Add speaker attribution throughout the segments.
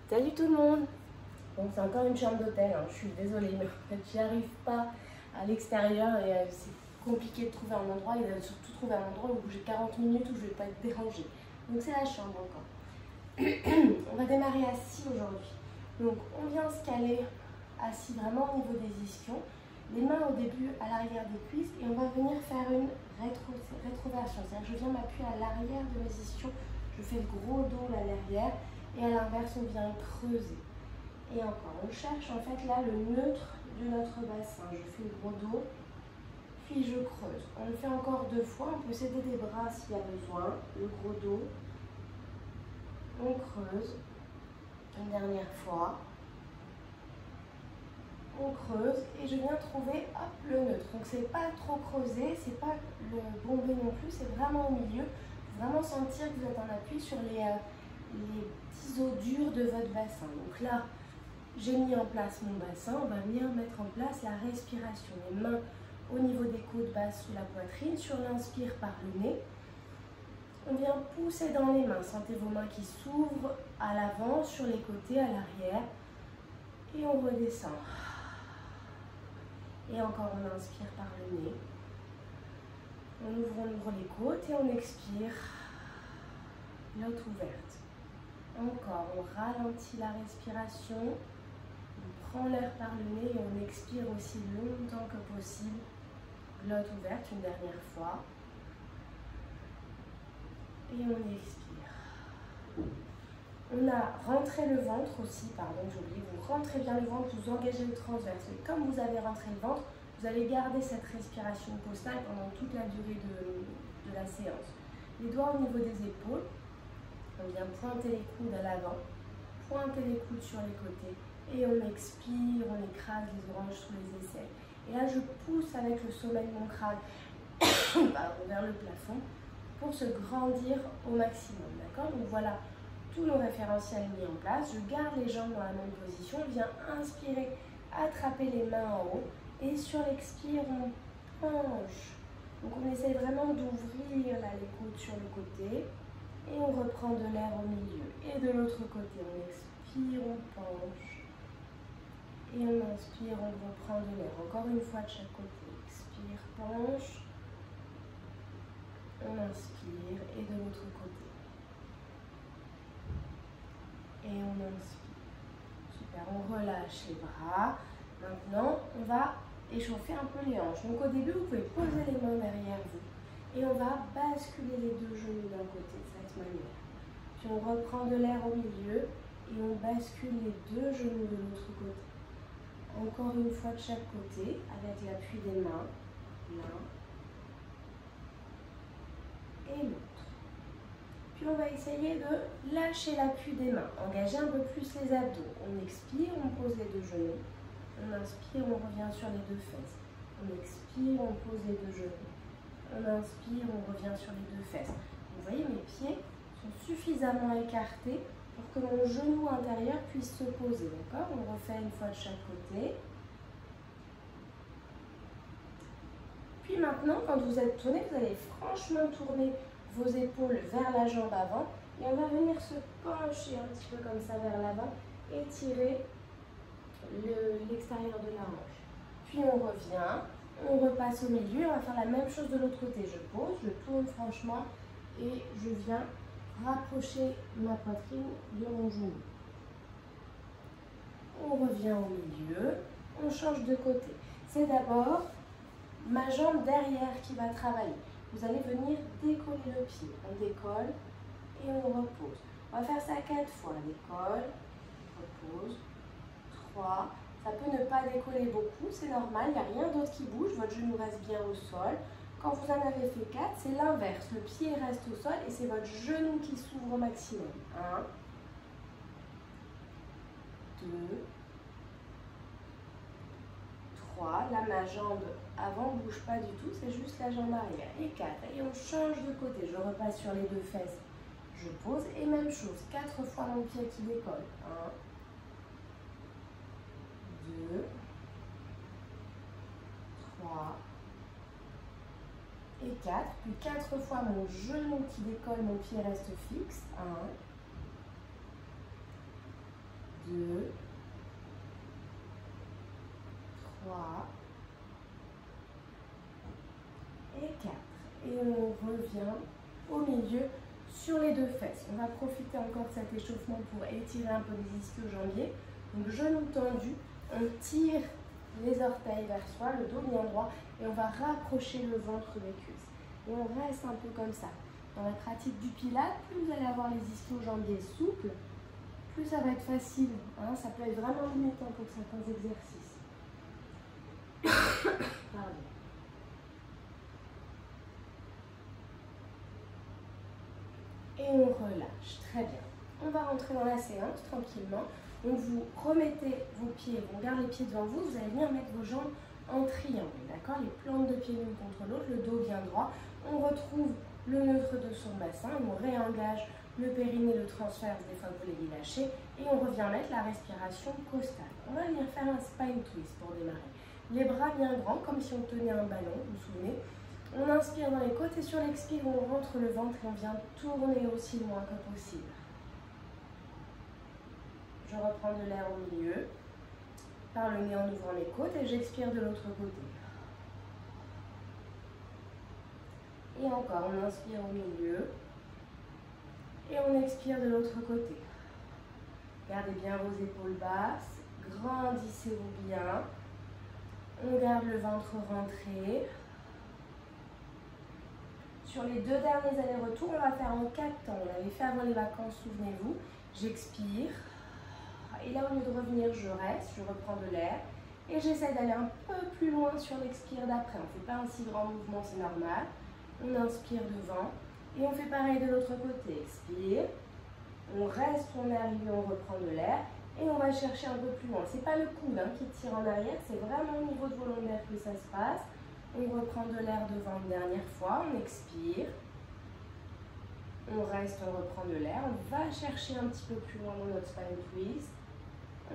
Speaker 1: Salut tout le monde. Bon, c'est encore une chambre d'hôtel, hein. Je suis désolée, mais en fait, j'y arrive pas à l'extérieur et c'est compliqué de trouver un endroit et surtout trouver un endroit où j'ai 40 minutes où je vais pas être dérangée. Donc c'est la chambre encore. On va démarrer assis aujourd'hui. Donc on vient se caler assis vraiment au niveau des ischions. Les mains au début à l'arrière des cuisses et on va venir faire une rétroversion. C'est-à-dire que je viens m'appuyer à l'arrière de mes ischions. Je fais le gros dos à l'arrière et à l'inverse on vient creuser. Et encore, on cherche en fait là le neutre de notre bassin. Je fais le gros dos, puis je creuse. On le fait encore 2 fois. On peut s'aider des bras s'il y a besoin. Le gros dos, on creuse. Une dernière fois. On creuse et je viens trouver hop, le neutre. Donc c'est pas trop creusé, c'est pas le bombé non plus, c'est vraiment au milieu. Vraiment sentir que vous êtes en appui sur les petits os durs de votre bassin. Donc là, j'ai mis en place mon bassin, on va venir mettre en place la respiration. Les mains au niveau des côtes basses sous la poitrine, sur l'inspire par le nez. On vient pousser dans les mains, sentez vos mains qui s'ouvrent à l'avant, sur les côtés, à l'arrière. Et on redescend. Et encore, on inspire par le nez. On ouvre les côtes et on expire. L'autre ouverte. Encore, on ralentit la respiration. On prend l'air par le nez et on expire aussi longtemps que possible. Glotte ouverte une dernière fois. Et on expire. On a rentré le ventre aussi, pardon, j'ai oublié. Vous rentrez bien le ventre, vous engagez le transverse. Et comme vous avez rentré le ventre, vous allez garder cette respiration postale pendant toute la durée de la séance. Les doigts au niveau des épaules. On vient pointer les coudes à l'avant, pointer les coudes sur les côtés. Et on expire, on écrase les oranges sous les aisselles. Et là, je pousse avec le sommet de mon crâne vers le plafond pour se grandir au maximum. D'accord? Donc voilà tous nos référentiels mis en place. Je garde les jambes dans la même position. Je viens inspirer, attraper les mains en haut. Et sur l'expire, on penche. Donc on essaie vraiment d'ouvrir là les côtes sur le côté. Et on reprend de l'air au milieu. Et de l'autre côté, on expire, on penche. Et on inspire, on reprend de l'air. Encore une fois de chaque côté. Expire, penche. On inspire. Et de l'autre côté. Et on inspire. Super, on relâche les bras. Maintenant, on va échauffer un peu les hanches. Donc au début, vous pouvez poser les mains derrière vous. Et on va basculer les 2 genoux d'un côté de cette manière. Puis on reprend de l'air au milieu et on bascule les 2 genoux de l'autre côté. Encore une fois de chaque côté avec l'appui des mains. L'un et l'autre. Puis on va essayer de lâcher l'appui des mains, engager un peu plus les abdos. On expire, on pose les 2 genoux. On inspire, on revient sur les 2 fesses. On expire, on pose les 2 genoux. On inspire, on revient sur les 2 fesses. Vous voyez, mes pieds sont suffisamment écartés pour que mon genou intérieur puisse se poser. D'accord? On refait une fois de chaque côté. Puis maintenant, quand vous êtes tourné, vous allez franchement tourner vos épaules vers la jambe avant. Et on va venir se pencher un petit peu comme ça vers l'avant et tirer l'extérieur de la hanche. Puis on revient, on repasse au milieu, on va faire la même chose de l'autre côté. Je pose, je tourne franchement et je viens rapprocher ma poitrine de mon genou. On revient au milieu, on change de côté. C'est d'abord ma jambe derrière qui va travailler. Vous allez venir décoller le pied. On décolle et on repose. On va faire ça 4 fois. Décolle, repose, 3. Ça peut ne pas décoller beaucoup, c'est normal, il n'y a rien d'autre qui bouge, votre genou reste bien au sol. Quand vous en avez fait 4, c'est l'inverse. Le pied reste au sol et c'est votre genou qui s'ouvre au maximum. 1, 2, 3. Là, ma jambe avant ne bouge pas du tout, c'est juste la jambe arrière. Et 4. Et on change de côté. Je repasse sur les 2 fesses. Je pose et même chose. 4 fois mon pied qui décolle. 1, 2, 3 et 4. Puis 4 fois mon genou qui décolle, mon pied reste fixe. 1, 2, 3 et 4. Et on revient au milieu sur les deux fesses. On va profiter encore de cet échauffement pour étirer un peu les ischio-jambiers. Donc genoux tendus, on tire les orteils vers soi, le dos bien droit, et on va rapprocher le ventre des cuisses. Et on reste un peu comme ça. Dans la pratique du pilates, plus vous allez avoir les ischio-jambiers souples, plus ça va être facile. Hein, ça peut être vraiment limitant pour certains exercices. Pardon. Et on relâche. Très bien. On va rentrer dans la séance tranquillement. Donc vous remettez vos pieds, on garde les pieds devant vous, vous allez venir mettre vos jambes en triangle, d'accord? Les plantes de pieds l'une contre l'autre, le dos bien droit. On retrouve le neutre de son bassin, on réengage le périnée, le transverse des fois que vous l'ayez lâché, et on revient mettre la respiration costale. On va venir faire un spine twist pour démarrer. Les bras bien grands, comme si on tenait un ballon, vous vous souvenez. On inspire dans les côtes et sur l'expire, on rentre le ventre et on vient tourner aussi loin que possible. Je reprends de l'air au milieu, par le nez en ouvrant les côtes et j'expire de l'autre côté. Et encore, on inspire au milieu et on expire de l'autre côté. Gardez bien vos épaules basses, grandissez-vous bien. On garde le ventre rentré. Sur les deux derniers allers-retours, on va faire en 4 temps. On l'avait fait avant les vacances, souvenez-vous. J'expire. Et là, au lieu de revenir, je reste, je reprends de l'air. Et j'essaie d'aller un peu plus loin sur l'expire d'après. On ne fait pas un si grand mouvement, c'est normal. On inspire devant. Et on fait pareil de l'autre côté. Expire. On reste, on est arrivé, on reprend de l'air. Et on va chercher un peu plus loin. Ce n'est pas le coude qui tire en arrière, c'est vraiment au niveau de vos lombaires que ça se passe. On reprend de l'air devant une dernière fois. On expire. On reste, on reprend de l'air. On va chercher un petit peu plus loin dans notre spine twist.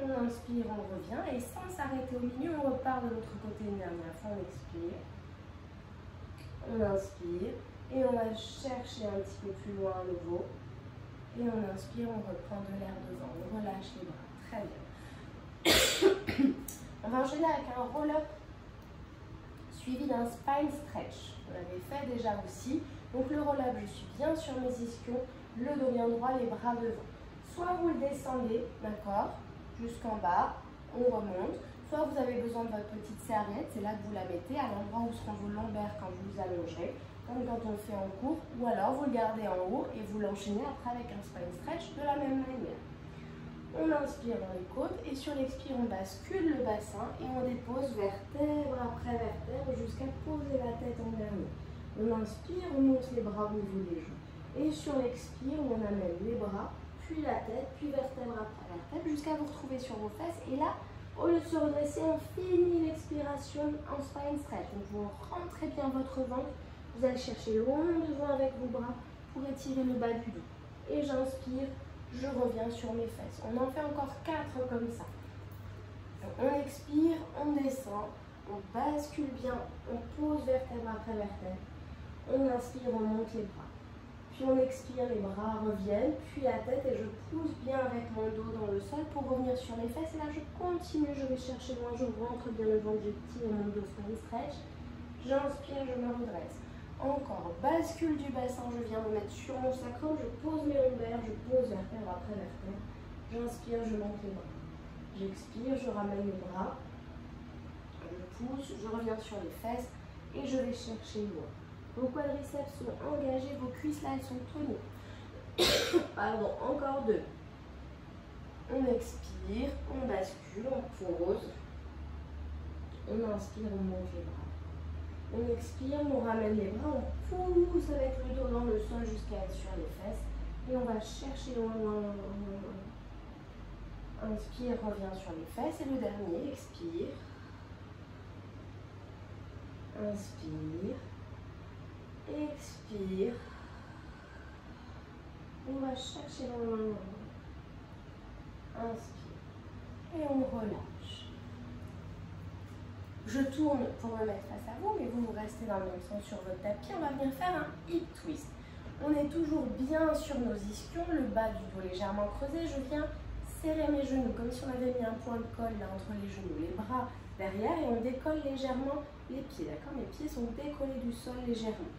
Speaker 1: On inspire, on revient et sans s'arrêter au milieu, on repart de l'autre côté une dernière fois. On expire, on inspire et on va chercher un petit peu plus loin à nouveau. Et on inspire, on reprend de l'air devant, on relâche les bras. Très bien. On va enchaîner avec un roll-up suivi d'un spine stretch. On l'avait fait déjà aussi. Donc le roll-up, je suis bien sur mes ischions, le dos bien droit, les bras devant. Soit vous le descendez, d'accord, jusqu'en bas, on remonte. Soit vous avez besoin de votre petite serviette, c'est là que vous la mettez à l'endroit où seront vos lombaires quand vous vous allongerez, comme quand on le fait en cours, ou alors vous le gardez en haut et vous l'enchaînez après avec un spine stretch de la même manière. On inspire dans les côtes et sur l'expire on bascule le bassin et on dépose vertèbre après vertèbre jusqu'à poser la tête en dernier. On inspire, on monte les bras au niveau des joues. Et sur l'expire, on amène les bras, puis la tête, puis vertèbre après vertèbre, jusqu'à vous retrouver sur vos fesses. Et là, au lieu de se redresser, on finit l'expiration en spine stretch. Donc vous rentrez bien votre ventre, vous allez chercher loin devant avec vos bras pour étirer le bas du dos. Et j'inspire, je reviens sur mes fesses. On en fait encore 4 comme ça. Donc on expire, on descend, on bascule bien, on pose vertèbre après vertèbre. On inspire, on monte les bras. Puis on expire, les bras reviennent, puis la tête et je pousse bien avec mon dos dans le sol pour revenir sur mes fesses. Et là, je continue, je vais chercher loin, je rentre bien le ventre, je tire mon dos spine stretch. J'inspire, je me redresse. Encore, bascule du bassin, je viens me mettre sur mon sacrum, je pose mes lombaires, je pose vertèbre après vertèbre. J'inspire, je monte les bras. J'expire, je ramène les bras. Je pousse, je reviens sur les fesses et je vais chercher loin. Vos quadriceps sont engagés, vos cuisses là elles sont tenues. Pardon, encore 2. On expire, on bascule, on pose. On inspire, on monte les bras. On expire, on ramène les bras, on pousse avec le dos dans le sol jusqu'à être sur les fesses. Et on va chercher loin, loin, loin, loin, loin. Inspire, revient sur les fesses. Et le dernier, expire. Inspire. Expire. On va chercher loin, loin, loin. Inspire. Et on relâche. Je tourne pour me mettre face à vous, mais vous restez dans le même sens sur votre tapis. On va venir faire un hip twist. On est toujours bien sur nos ischions, le bas du dos légèrement creusé. Je viens serrer mes genoux comme si on avait mis un point de colle là entre les genoux, les bras derrière et on décolle légèrement les pieds, d'accord? Mes pieds sont décollés du sol légèrement.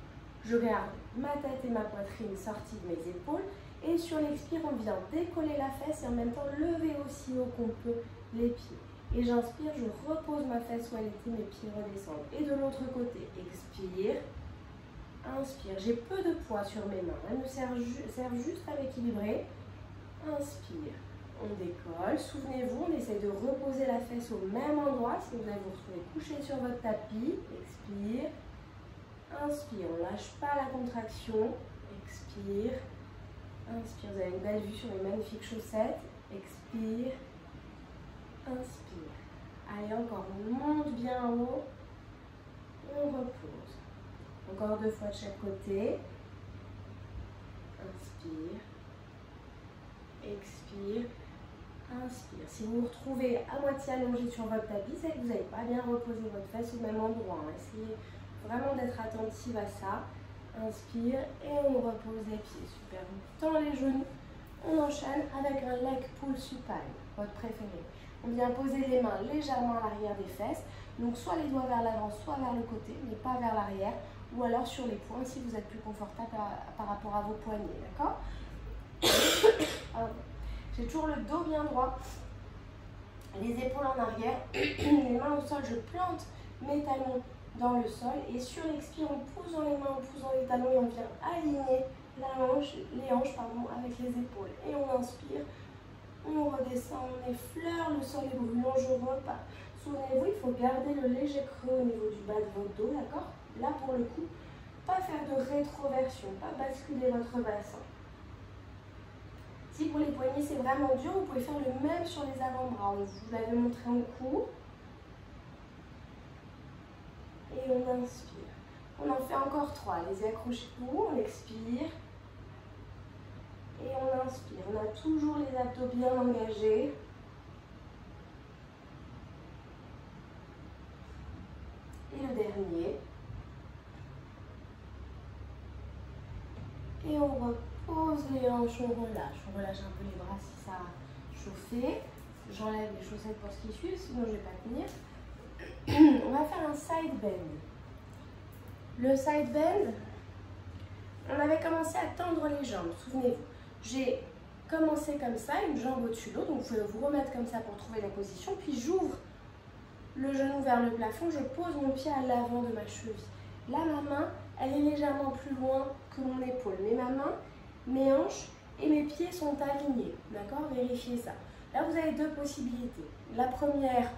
Speaker 1: Je garde ma tête et ma poitrine sorties de mes épaules et sur l'expire, on vient décoller la fesse et en même temps lever aussi haut qu'on peut les pieds. Et j'inspire, je repose ma fesse où elle était, mes pieds redescendent. Et de l'autre côté, expire, inspire. J'ai peu de poids sur mes mains, elles me servent juste à m'équilibrer. Inspire, on décolle. Souvenez-vous, on essaie de reposer la fesse au même endroit. Si vous allez vous retrouver couché sur votre tapis, expire. Inspire, on ne lâche pas la contraction. Expire. Inspire, vous avez une belle vue sur les magnifiques chaussettes. Expire. Inspire. Allez, encore, on monte bien haut. On repose. Encore 2 fois de chaque côté. Inspire. Expire. Inspire. Si vous vous retrouvez à moitié allongé sur votre tapis, c'est que vous n'avez pas bien reposé votre fesse au même endroit. Essayez vraiment d'être attentive à ça. Inspire et on repose les pieds. Super. On tend les genoux. On enchaîne avec un leg pull supine, votre préféré. On vient poser les mains légèrement à l'arrière des fesses. Donc soit les doigts vers l'avant, soit vers le côté, mais pas vers l'arrière. Ou alors sur les poings si vous êtes plus confortable par rapport à vos poignets. D'accord? J'ai toujours le dos bien droit. Les épaules en arrière. Les mains au sol, je plante mes talons dans le sol. Et sur l'expire, on pousse dans les mains, on pousse dans les talons et on vient aligner les hanches avec les épaules. Et on inspire. On redescend, on effleure le sol et brûlant, je repars. Souvenez-vous, il faut garder le léger creux au niveau du bas de votre dos, d'accord? Là, pour le coup, pas faire de rétroversion, pas basculer votre bassin. Si pour les poignets, c'est vraiment dur, vous pouvez faire le même sur les avant-bras. On vous l'avait montré en cours. Et on inspire. On en fait encore 3. Les accrochez-vous, on expire. Et on inspire. On a toujours les abdos bien engagés. Et le dernier. Et on repose les hanches, on relâche. On relâche un peu les bras si ça a chauffé. J'enlève les chaussettes pour ce qui suit, sinon je ne vais pas tenir. On va faire un side bend. Le side bend, on avait commencé à tendre les jambes, souvenez-vous. J'ai commencé comme ça, une jambe au-dessus de l'autre, donc vous pouvez vous remettre comme ça pour trouver la position, puis j'ouvre le genou vers le plafond, je pose mon pied à l'avant de ma cheville. Là, ma main, elle est légèrement plus loin que mon épaule, mais ma main, mes hanches et mes pieds sont alignés, d'accord? Vérifiez ça. Là, vous avez 2 possibilités. La première,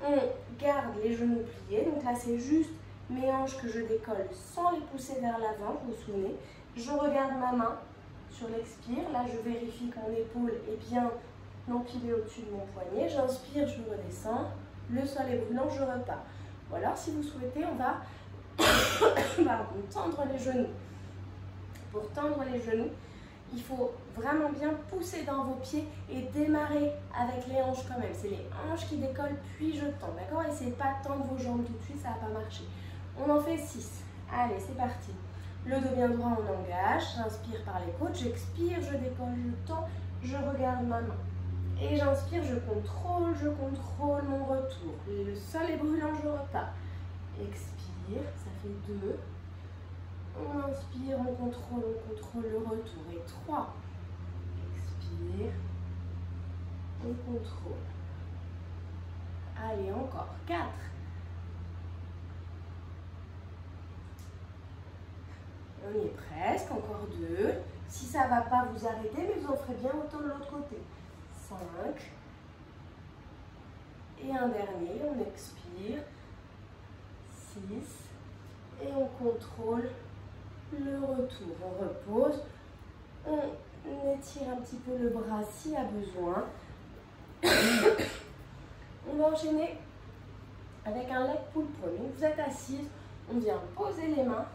Speaker 1: on garde les genoux pliés, donc là, c'est juste mes hanches que je décolle sans les pousser vers l'avant, vous vous souvenez. Je regarde ma main sur l'expire, là je vérifie que mon épaule est bien empilée au-dessus de mon poignet. J'inspire, je redescends, le sol est brûlant, je repars. Ou alors si vous souhaitez, on va tendre les genoux. Pour tendre les genoux, il faut vraiment bien pousser dans vos pieds et démarrer avec les hanches quand même. C'est les hanches qui décollent puis je tends, d'accord? Essayez pas de tendre vos jambes tout de suite, ça va pas marcher. On en fait 6. Allez, c'est parti. Le dos bien droit, on engage. J'inspire par les côtes, j'expire, je décolle, je tends, je regarde ma main. Et j'inspire, je contrôle mon retour. Le sol est brûlant, je repars. Expire, ça fait 2. On inspire, on contrôle le retour. Et 3. Expire, on contrôle. Allez, encore 4. On y est presque, encore 2. Si ça ne va pas, vous arrêtez, mais vous en ferez bien autant de l'autre côté. 5. Et un dernier, on expire. 6. Et on contrôle le retour. On repose. On étire un petit peu le bras s'il y a besoin. On va enchaîner avec un leg pull pull. Donc vous êtes assise, on vient poser les mains.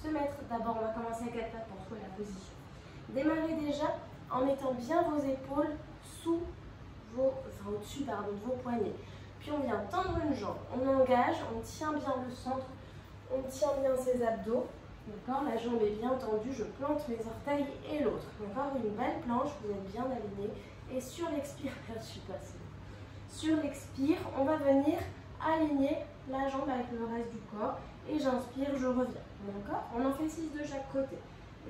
Speaker 1: Se mettre, d'abord on va commencer à 4 pattes pour trouver la position. Démarrez déjà en mettant bien vos épaules au-dessus de vos poignets. Puis on vient tendre une jambe, on engage, on tient bien le centre, on tient bien ses abdos. D'accord, la jambe est bien tendue, je plante mes orteils et l'autre. Encore une belle planche, vous êtes bien alignés. Et sur l'expire, je suis passée. Sur l'expire, on va venir aligner la jambe avec le reste du corps. Et j'inspire, je reviens. D'accord? On en fait 6 de chaque côté.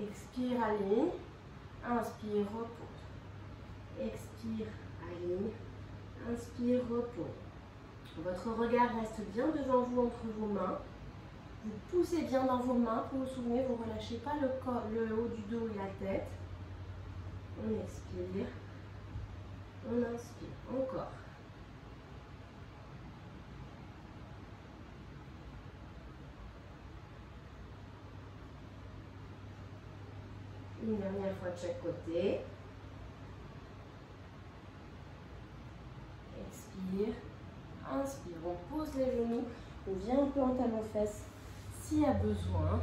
Speaker 1: Expire, aligne. Inspire, repose. Expire, aligne. Inspire, repose. Votre regard reste bien devant vous entre vos mains. Vous poussez bien dans vos mains. Vous vous souvenez, vous ne relâchez pas le haut du dos et la tête. On expire. On inspire. Encore. Une dernière fois de chaque côté. Expire. Inspire. On pose les genoux. On vient un peu en talons-fesses s'il y a besoin.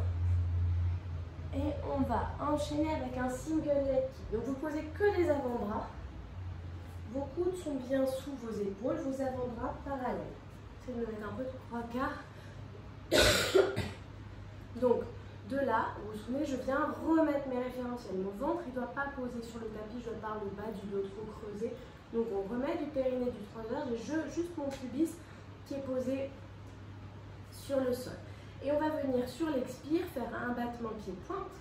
Speaker 1: Et on va enchaîner avec un single leg kick. Donc vous posez que les avant-bras. Vos coudes sont bien sous vos épaules, vos avant-bras parallèles. Essayez de mettre un peu de trois quarts. Donc de là, vous vous souvenez, je viens remettre mes référentiels. Mon ventre, il ne doit pas poser sur le tapis, je parle au bas du dos trop creusé. Donc on remet du périnée, du transverse, j'ai juste mon pubis qui est posé sur le sol. Et on va venir sur l'expire faire un battement pied-pointe,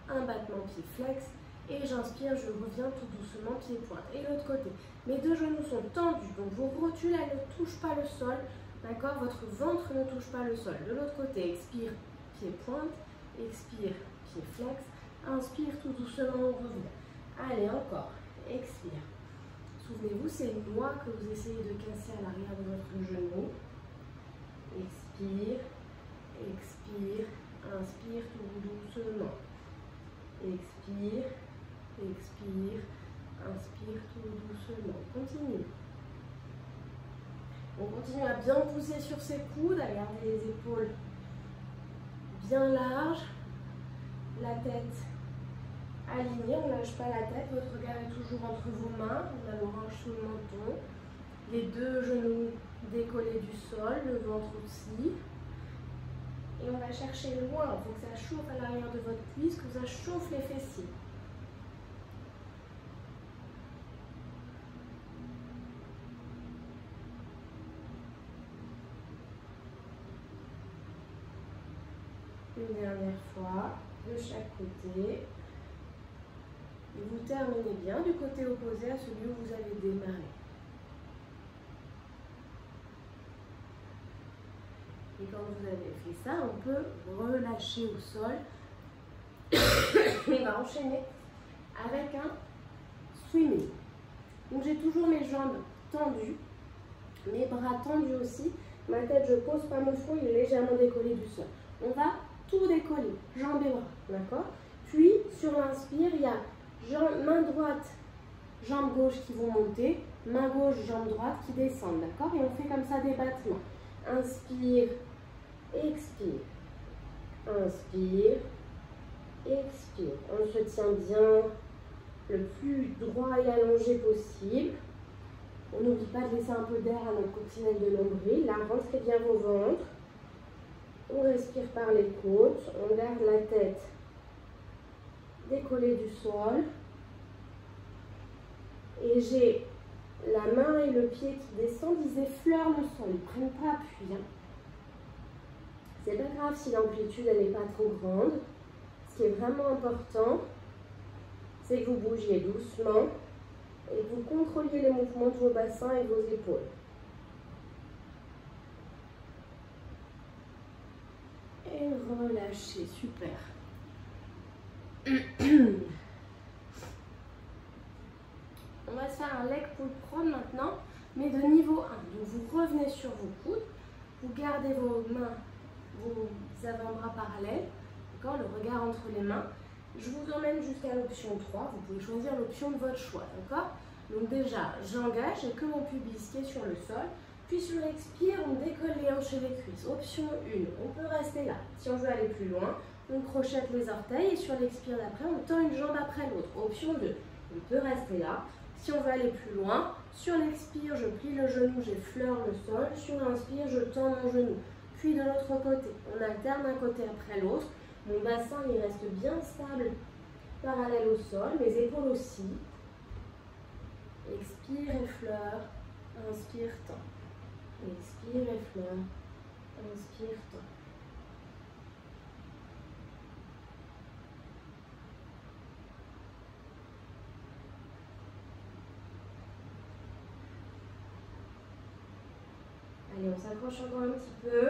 Speaker 1: un battement pied-flex. Et j'inspire, je reviens tout doucement pied-pointe. Et l'autre côté, mes deux genoux sont tendus, donc vos rotules, elles ne touchent pas le sol. D'accord? Votre ventre ne touche pas le sol. De l'autre côté, expire, pied-pointe. Expire, pied-flex. Inspire, tout doucement, on revient. Allez, encore. Expire. Souvenez-vous, c'est une noix que vous essayez de casser à l'arrière de votre genou. Expire, expire, inspire tout doucement. Expire, expire, inspire tout doucement. Continue. On continue à bien pousser sur ses coudes, à garder les épaules bien larges, la tête alignée, on ne lâche pas la tête, votre regard est toujours entre vos mains, on a l'orange sous le menton, les deux genoux décollés du sol, le ventre aussi. Et on va chercher loin, il faut que ça chauffe à l'arrière de votre cuisse, que ça chauffe les fessiers. Une dernière fois, de chaque côté. Et vous terminez bien du côté opposé à celui où vous avez démarré. Et quand vous avez fait ça, on peut relâcher au sol. On va enchaîner avec un swimming. Donc j'ai toujours mes jambes tendues, mes bras tendus aussi. Ma tête, je pose pas mon front, il est légèrement décollé du sol. On va tout décoller, jambes et bras, d'accord? Puis sur l'inspire, il y a main droite, jambe gauche qui vont monter, main gauche, jambe droite qui descendent, d'accord? Et on fait comme ça des battements. Inspire, expire, inspire, expire. On se tient bien le plus droit et allongé possible. On n'oublie pas de laisser un peu d'air à notre coccinelle de nombril. Là, rentrez bien vos ventres. On respire par les côtes. On garde la tête décollée du sol. Et j'ai la main et le pied qui descendent, ils effleurent le sol. Ils ne prennent pas appui. Hein. C'est pas grave si l'amplitude n'est pas trop grande. Ce qui est vraiment important, c'est que vous bougiez doucement et que vous contrôliez les mouvements de vos bassins et vos épaules. Et relâchez, super. On va se faire un leg pull prod maintenant, mais de niveau 1. Donc vous revenez sur vos coudes, vous gardez vos mains, vos avant-bras parallèles, d'accord, le regard entre les mains. Je vous emmène jusqu'à l'option 3, vous pouvez choisir l'option de votre choix, d'accord? Donc déjà, j'engage, j'ai que mon pubis qui est sur le sol, puis sur l'expire, on décolle les hanches et les cuisses. Option 1, on peut rester là. Si on veut aller plus loin, on crochette les orteils et sur l'expire d'après, on tend une jambe après l'autre. Option 2, on peut rester là. Si on veut aller plus loin, sur l'expire, je plie le genou, j'effleure le sol. Sur l'inspire, je tends mon genou. Puis de l'autre côté, on alterne d'un côté après l'autre. Mon bassin, il reste bien stable, parallèle au sol. Mes épaules aussi. Expire, effleure. Inspire, tend. Expire, effleure. Inspire, tend. Allez, on s'accroche encore un petit peu.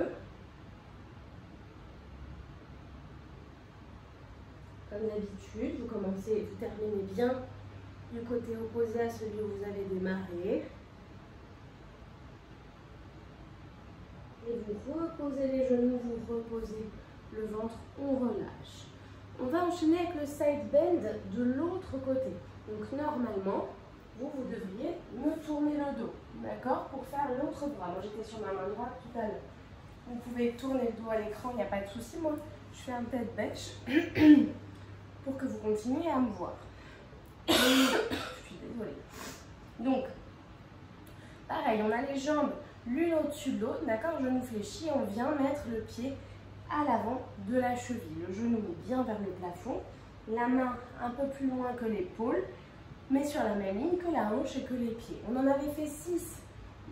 Speaker 1: Comme d'habitude, vous commencez, vous terminez bien du côté opposé à celui où vous avez démarré. Et vous reposez les genoux, vous reposez le ventre, on relâche. On va enchaîner avec le side bend de l'autre côté. Donc normalement, vous devriez me tourner le dos, d'accord, pour faire l'autre bras. Moi j'étais sur ma main droite tout à l'heure. Vous pouvez tourner le dos à l'écran, il n'y a pas de souci. Moi, je fais un tête bêche pour que vous continuiez à me voir. Je suis désolée. Donc, pareil, on a les jambes l'une au-dessus de l'autre, d'accord, genou fléchi, on vient mettre le pied à l'avant de la cheville. Le genou est bien vers le plafond, la main un peu plus loin que l'épaule, mais sur la même ligne que la hanche et que les pieds. On en avait fait 6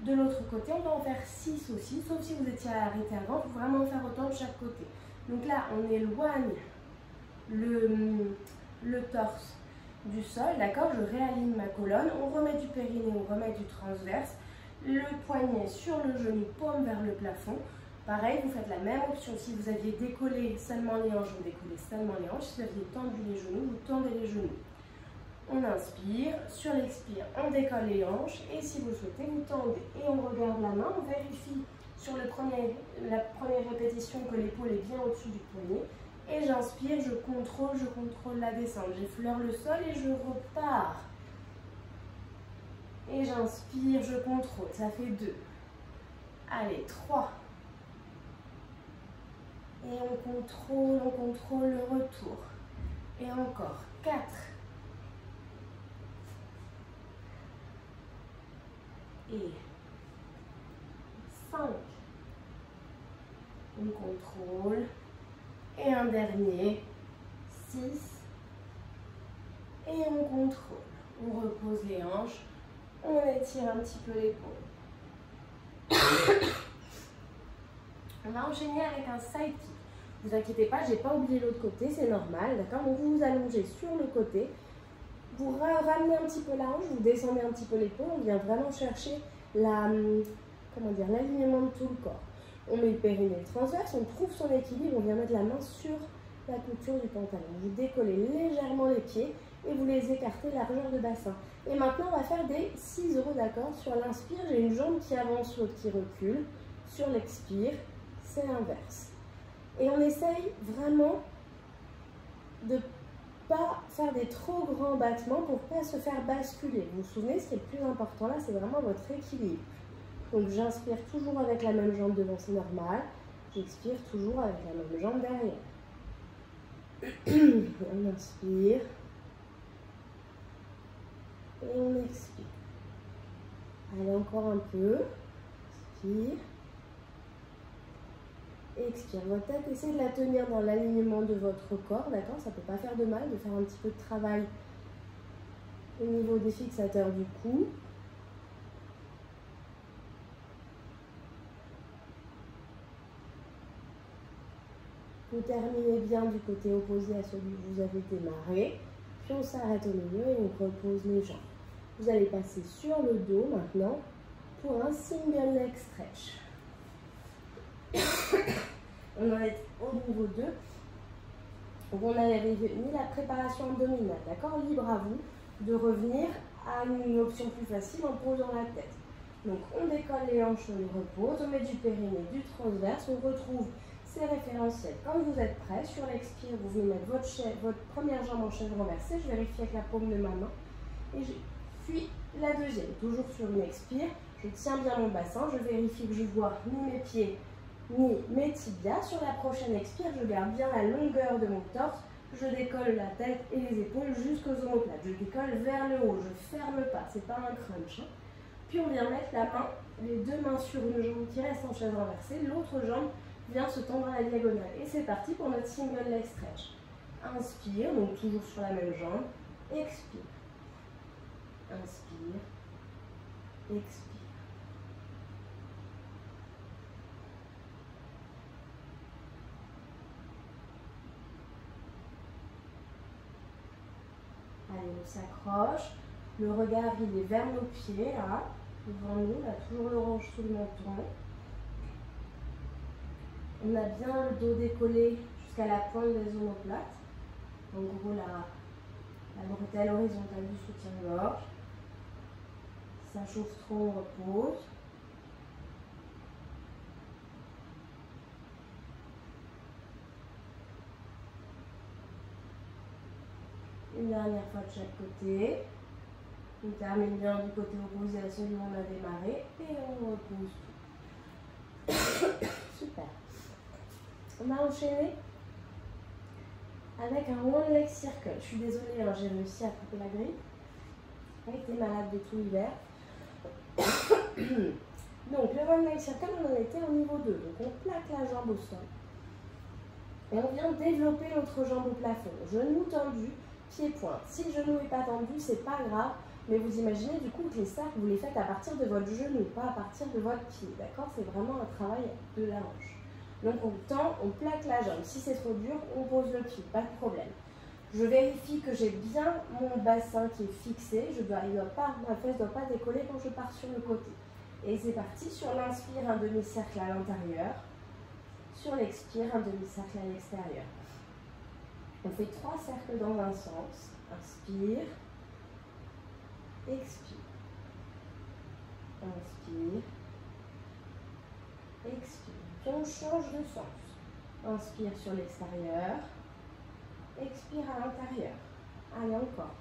Speaker 1: de l'autre côté, on va en faire 6 aussi, sauf si vous étiez arrêté avant, il faut vraiment en faire autant de chaque côté. Donc là, on éloigne le torse du sol, d'accord, je réaligne ma colonne, on remet du périnée, on remet du transverse, le poignet sur le genou, paume vers le plafond. Pareil, vous faites la même option. Si vous aviez décollé seulement les hanches, vous décollez seulement les hanches. Si vous aviez tendu les genoux, vous tendez les genoux. On inspire, sur l'expire, on décolle les hanches. Et si vous souhaitez, vous tendez. Et on regarde la main, on vérifie sur la première répétition que l'épaule est bien au-dessus du poignet. Et j'inspire, je contrôle la descente. J'effleure le sol et je repars. Et j'inspire, je contrôle. Ça fait 2. Allez, 3. Et on contrôle le retour. Et encore 4. Et 5. On contrôle. Et un dernier. 6. Et on contrôle. On repose les hanches. On étire un petit peu l'épaule. On va enchaîner avec un side kick. Ne vous inquiétez pas, je n'ai pas oublié l'autre côté, c'est normal, d'accord? Donc vous vous allongez sur le côté, vous ramenez un petit peu la hanche, vous descendez un petit peu l'épaule, on vient vraiment chercher l'alignement de tout le corps. On met le périnée transverse, on trouve son équilibre, on vient mettre la main sur la couture du pantalon. Vous décollez légèrement les pieds et vous les écartez largeur de bassin. Et maintenant, on va faire des ciseaux, d'accord? Sur l'inspire, j'ai une jambe qui avance, l'autre qui recule. Sur l'expire, c'est l'inverse. Et on essaye vraiment de ne pas faire des trop grands battements pour ne pas se faire basculer. Vous vous souvenez, ce qui est le plus important là, c'est vraiment votre équilibre. Donc j'inspire toujours avec la même jambe devant, c'est normal. J'expire toujours avec la même jambe derrière. On inspire. Et on expire. Allez, encore un peu. Inspire. Expire. Votre tête, essayez de la tenir dans l'alignement de votre corps, d'accord? Ça ne peut pas faire de mal de faire un petit peu de travail au niveau des fixateurs du cou. Vous terminez bien du côté opposé à celui où vous avez démarré. Puis on s'arrête au milieu et on repose les jambes. Vous allez passer sur le dos maintenant pour un single leg stretch. On en est au niveau 2. Donc on avait mis la préparation abdominale, d'accord? Libre à vous de revenir à une option plus facile en posant la tête. Donc on décolle les hanches, on les repose, on met du périnée, du transverse, on retrouve ces référentiels. Quand vous êtes prêt, sur l'expire, vous venez mettre votre première jambe en chaise renversée. Je vérifie avec la paume de ma main. Et puis la deuxième, toujours sur une expire. Je tiens bien mon bassin, je vérifie que je vois ni mes pieds ni mes tibias. Sur la prochaine expire, je garde bien la longueur de mon torse. Je décolle la tête et les épaules jusqu'aux omoplates. Je décolle vers le haut, je ne ferme pas, c'est pas un crunch. Hein. Puis on vient mettre la main, les deux mains sur une jambe qui reste en chaise renversée, l'autre jambe vient se tendre à la diagonale. Et c'est parti pour notre single leg stretch. Inspire, donc toujours sur la même jambe. Expire. Inspire. expire. Allez, on s'accroche. Le regard, il est vers nos pieds, là, devant nous. On a toujours l'orange sous le menton. On a bien le dos décollé jusqu'à la pointe des omoplates. En gros, la bretelle horizontale du soutien-gorge. Ça chauffe trop, on repose. Une dernière fois de chaque côté. On termine bien du côté opposé à celui où on a démarré et on repose tout. Super. On a enchaîné avec un one leg circle. Je suis désolée, hein, j'ai réussi à couper la grille. J'ai été malade de tout l'hiver. Donc le one leg circle, on en était au niveau 2. Donc on plaque la jambe au sol. Et on vient développer l'autre jambe au plafond. Genou tendu, pied-pointe. Si le genou n'est pas tendu, c'est pas grave. Mais vous imaginez du coup que les cercles, vous les faites à partir de votre genou, pas à partir de votre pied. D'accord? C'est vraiment un travail de la hanche. Donc on tend, on plaque la jambe. Si c'est trop dur, on pose le pied, pas de problème. Je vérifie que j'ai bien mon bassin qui est fixé. Ma fesse ne doit pas décoller quand je pars sur le côté. Et c'est parti. Sur l'inspire, un demi-cercle à l'intérieur. Sur l'expire, un demi-cercle à l'extérieur. On fait 3 cercles dans un sens. Inspire. Expire. Inspire. Expire. Puis on change de sens. Inspire sur l'extérieur. Expire à l'intérieur. Allez, encore.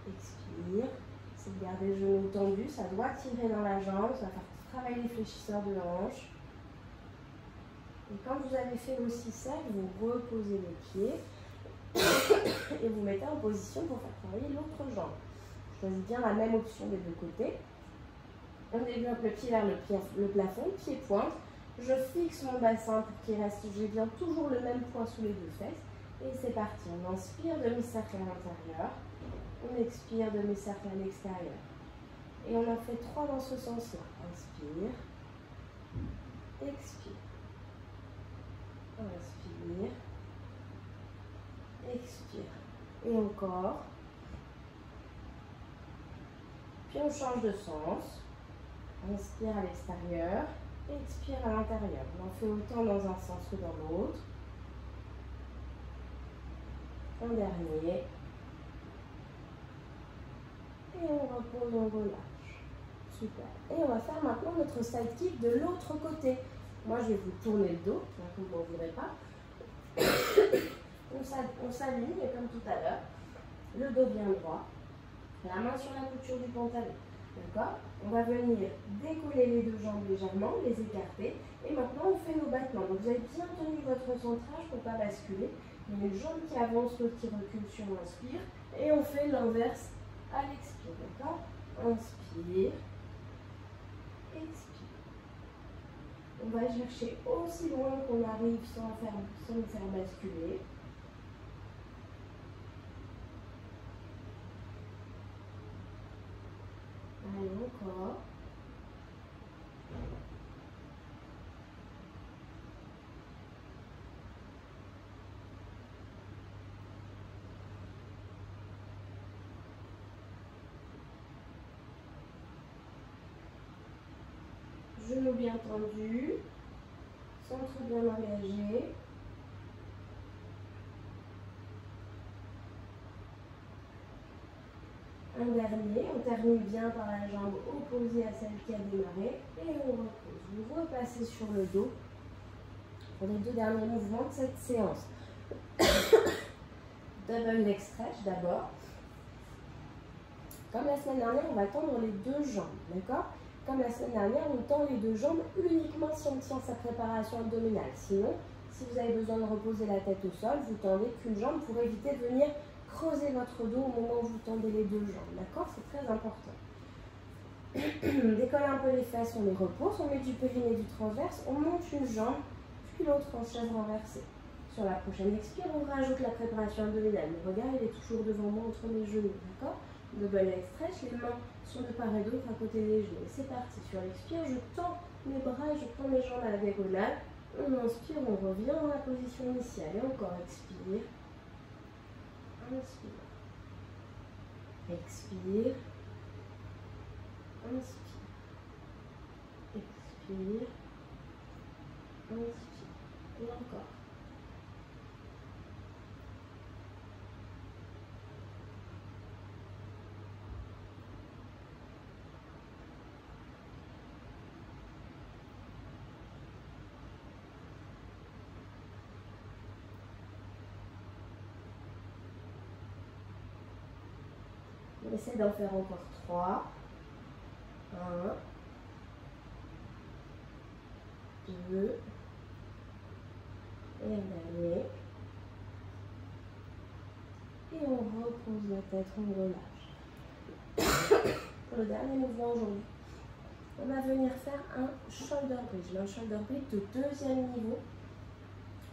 Speaker 1: Expire. C'est de garder le genou tendu. Ça doit tirer dans la jambe. Ça va faire travailler les fléchisseurs de hanche. Et quand vous avez fait vos 6 cercles, vous reposez les pieds et vous mettez en position pour faire travailler l'autre jambe. Choisis bien la même option des deux côtés. On développe le pied vers le plafond, pied-pointe. Je fixe mon bassin pour qu'il reste, j'ai bien toujours le même poids sous les deux fesses. Et c'est parti. On inspire, demi-cercle à l'intérieur. On expire, demi-cercle à l'extérieur. Et on en fait 3 dans ce sens-là. Inspire. Expire. Inspire. Expire. Et encore. Puis on change de sens. Inspire à l'extérieur. Expire à l'intérieur. On en fait autant dans un sens que dans l'autre. Un dernier. Et on repose, on relâche. Super. Et on va faire maintenant notre side kick de l'autre côté. Moi, je vais vous tourner le dos, vous ne m'en voudrez pas. On s'aligne comme tout à l'heure. Le dos bien droit. La main sur la couture du pantalon. D'accord? On va venir décoller les deux jambes légèrement, les écarter. Et maintenant, on fait nos battements. Donc, vous avez bien tenu votre centrage pour ne pas basculer. Il y a une jambe qui avance, l'autre qui recule sur l'inspire. Et on fait l'inverse à l'expire. D'accord? Inspire. Expire. On va chercher aussi loin qu'on arrive sans nous faire basculer. Allez, encore. Genoux bien tendus, centre bien engagé. Un dernier, on termine bien par la jambe opposée à celle qui a démarré et on repose. Vous repassez sur le dos pour les 2 derniers mouvements de cette séance. Double leg stretch d'abord. Comme la semaine dernière, on va tendre les 2 jambes, d'accord? Comme la semaine dernière, on tend les 2 jambes uniquement si on tient sa préparation abdominale. Sinon, si vous avez besoin de reposer la tête au sol, vous tendez qu'une jambe pour éviter de venir creuser votre dos au moment où vous tendez les 2 jambes. D'accord? C'est très important. Décolle un peu les fesses, on les repose, on met du périnée, du transverse, on monte une jambe, puis l'autre en chaise renversée. Sur la prochaine expire, on rajoute la préparation abdominale. Le regard, il est toujours devant moi entre mes genoux. D'accord? de bonne leg stretch. Les mains sont de part et d'autre à côté des genoux. Et c'est parti. Sur l'expire, je tends mes bras et je tends mes jambes à la diagonale. On inspire, on revient dans la position initiale. Et encore, expire. Inspire. Expire. Inspire. Expire. Inspire. Et encore. On essaie d'en faire encore 3. 1, 2, et un dernier. Et on repose la tête, on relâche. Pour le dernier mouvement aujourd'hui, on va venir faire un shoulder bridge. Un shoulder bridge de deuxième niveau,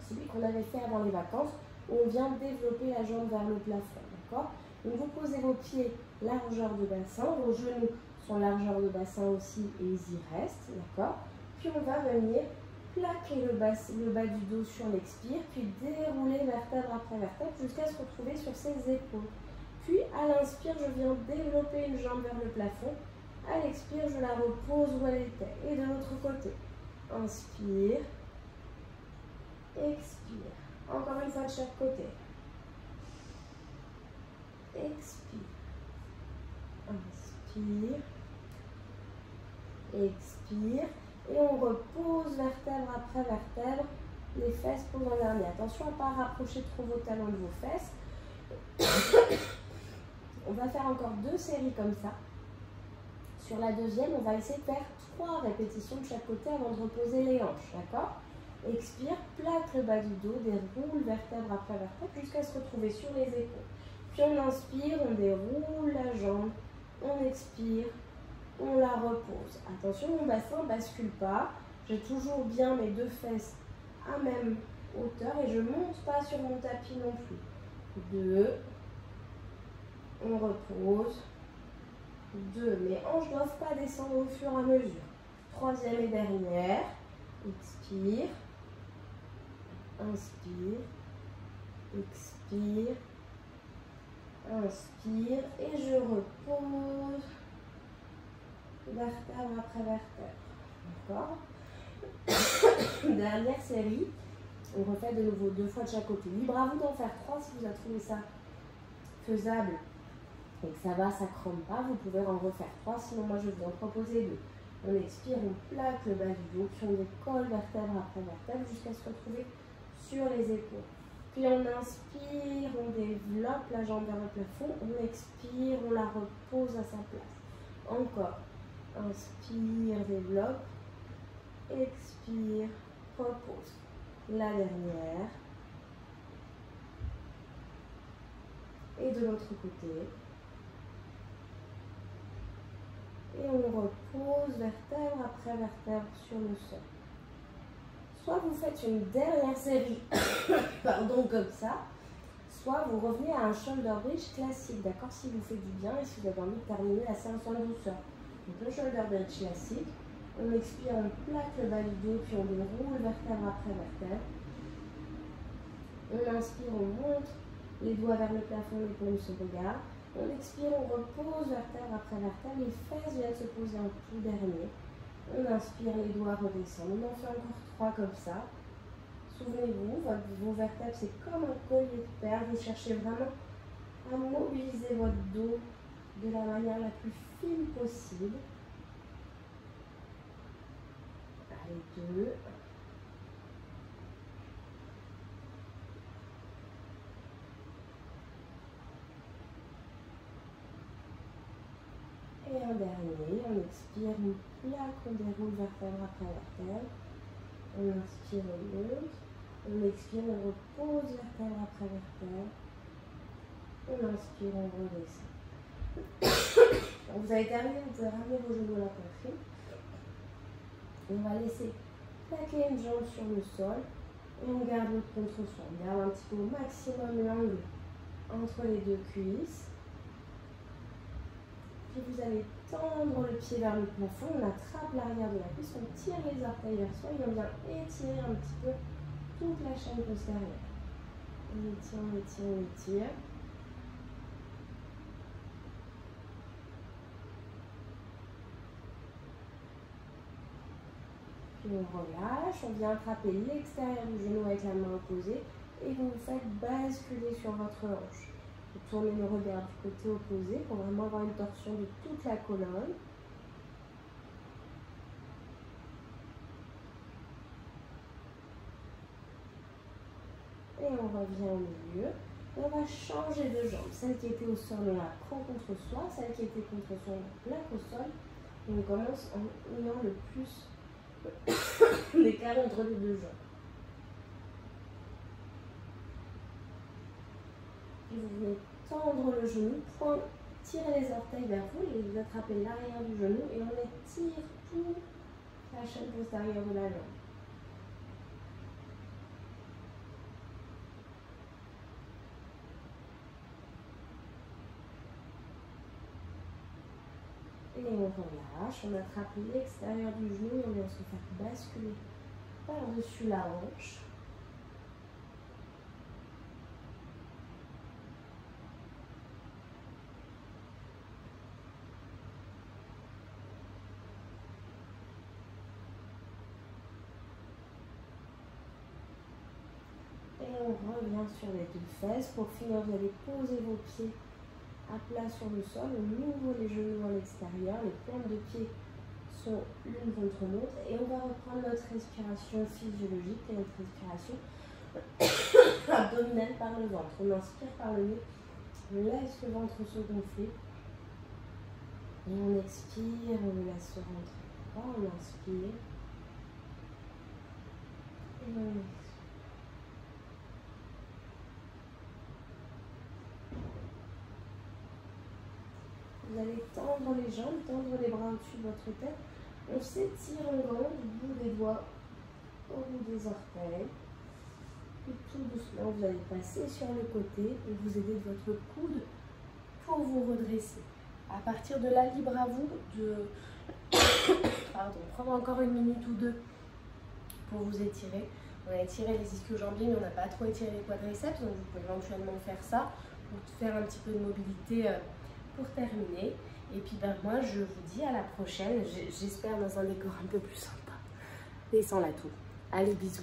Speaker 1: celui qu'on avait fait avant les vacances, où on vient développer la jambe vers le plafond. D'accord? Donc vous posez vos pieds largeur de bassin, vos genoux sont largeur de bassin aussi et ils y restent, d'accord? Puis on va venir plaquer le bas du dos sur l'expire, puis dérouler vertèbre après vertèbre jusqu'à se retrouver sur ses épaules. Puis à l'inspire, je viens développer une jambe vers le plafond. À l'expire, je la repose où elle était. Et de l'autre côté, inspire, expire. Encore une fois de chaque côté. Expire, inspire, expire, et on repose vertèbre après vertèbre, les fesses posent en dernier. Attention à ne pas rapprocher trop vos talons de vos fesses. On va faire encore 2 séries comme ça. Sur la deuxième, on va essayer de faire 3 répétitions de chaque côté avant de reposer les hanches, d'accord? Expire, plaque le bas du dos, déroule vertèbre après vertèbre jusqu'à se retrouver sur les épaules. Puis on inspire, on déroule la jambe, on expire, on la repose. Attention, mon bassin ne bascule pas. J'ai toujours bien mes 2 fesses à même hauteur et je ne monte pas sur mon tapis non plus. 2, on repose. 2, mes hanches ne doivent pas descendre au fur et à mesure. 3e et dernière, expire, inspire, expire, inspire et je repose vertèbre après vertèbre. D'accord? Dernière série. On refait de nouveau 2 fois de chaque côté. Libre à vous d'en faire 3 si vous avez trouvé ça faisable et que ça va, ça crame pas. Vous pouvez en refaire 3, sinon moi je vais vous en proposer 2. On expire, on plaque le bas du dos, puis on décolle vertèbre après vertèbre jusqu'à se retrouver sur les épaules. Puis on inspire, on développe la jambe vers le plafond, on expire, on la repose à sa place. Encore. Inspire, développe, expire, repose. La dernière. Et de l'autre côté. Et on repose vertèbre après vertèbre sur le sol. Soit vous faites une dernière série, pardon, comme ça, soit vous revenez à un shoulder bridge classique, d'accord, si vous fait du bien et si vous avez envie de terminer la séance en douceur. Donc le shoulder bridge classique, on expire, on plaque le bas du dos, puis on déroule vertèbre après vertèbre. On inspire, on monte les doigts vers le plafond, les paumes se regardent. On expire, on repose vertèbre après vertèbre, les fesses viennent se poser en tout dernier. On inspire, les doigts redescendent. On en fait encore 3 comme ça. Souvenez-vous, vos vertèbres, c'est comme un collier de perles. Vous cherchez vraiment à mobiliser votre dos de la manière la plus fine possible. Allez, 2. Et un dernier, on expire, on plaque, on déroule vertèbre après vertèbre. On inspire, on monte. On expire, on repose vertèbre après vertèbre. On inspire, on redescend. Quand vous avez terminé, vous pouvez ramener vos genoux à la poitrine. On va laisser plaquer une jambe sur le sol. Et on garde le contre-son. On garde un petit peu au maximum l'angle entre les 2 cuisses. Puis vous allez tendre le pied vers le plafond, on attrape l'arrière de la cuisse, on tire les orteils vers soi et on vient étirer un petit peu toute la chaîne postérieure. On étire, on étire, on étire. Puis on relâche, on vient attraper l'extérieur du genou avec la main opposée et vous vous faites basculer sur votre hanche. Vous tournez le regard du côté opposé pour vraiment avoir une torsion de toute la colonne. Et on revient au milieu. Et on va changer de jambe. Celle qui était au sol, on la prend contre soi. Celle qui était contre soi, on la plaque au sol. Et on commence en ayant le plus d'écart entre les deux jambes. Et vous venez tendre le genou, tirez les orteils vers vous et vous attrapez l'arrière du genou et on étire toute la chaîne postérieure de la jambe. Et on relâche, on attrape l'extérieur du genou et on vient se faire basculer par-dessus la hanche. Et on revient sur les deux fesses. Pour finir, vous allez poser vos pieds à plat sur le sol. On ouvre les genoux à l'extérieur. Les pointes de pied sont l'une contre l'autre. Et on va reprendre notre respiration physiologique et notre respiration abdominale par le ventre. On inspire par le nez. On laisse le ventre se gonfler. Et on expire, on le laisse se rentrer. On inspire. Et on expire. Vous allez tendre les jambes, tendre les bras au-dessus de votre tête. On s'étire en grand du bout des doigts au bout des orteils. Et tout doucement, vous allez passer sur le côté et vous aider de votre coude pour vous redresser. À partir de là, libre à vous de prendre encore une minute ou deux pour vous étirer. On a étiré les ischio-jambiers, mais on n'a pas trop étiré les quadriceps, donc vous pouvez éventuellement faire ça pour faire un petit peu de mobilité pour terminer. Et puis moi, je vous dis à la prochaine, j'espère dans un décor un peu plus sympa. Descends la tour. Allez, bisous.